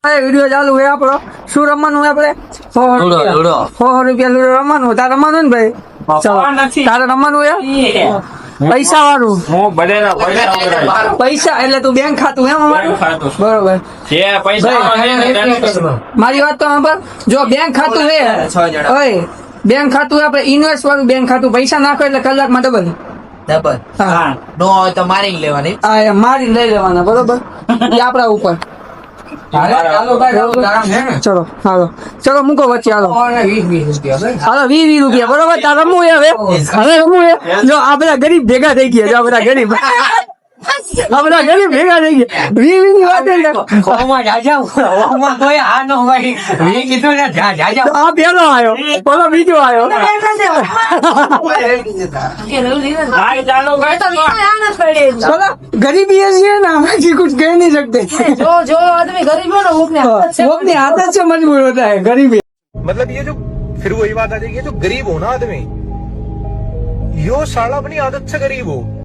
video ચાલુ હોય આપણો શું રમવાનું હોય આપણે 100 રૂપિયા લૂડો રમવાનું તારે રમવાનું ને ભાઈ ચલો તારે રમવાનું હોય પૈસા વાળું પૈસા એટલે તું બેંક ખાતું એમ અમારું બરોબર મારી વાત તો સાંભળ જો બેંક ખાતું હે ઓય બેંક ખાતું હે આપણે ઇન્વેસ્ટ વાળું બેંક ખાતું પૈસા નાખો એટલે કલાકમાં ડબલ હા નો હોય તો મારી લેવાની હા મારી લઈ લેવાના બરોબર એ આપડા ઉપર ચલો હાલો ચલો મૂકો વચ્ચે હાલો હાલો 20 રૂપિયા બરોબર તાર રમવું હવે રમવું જો આ બધા ગરીબ ભેગા થઈ ગયા આ બધા ગરીબ ભેગા થઈ ગયા 20 ની વાત આ પેલો આવ્યો પેલો બીજો આવ્યો गरीबी ऐसी है ना हमें कुछ कह नहीं सकते जो आदमी गरीब है ना वो अपने आदत से मजबूर होता है गरीबी मतलब ये जो फिर वही बात आ जाएगी जो गरीब हो ना आदमी यो साला अपनी आदत से गरीब हो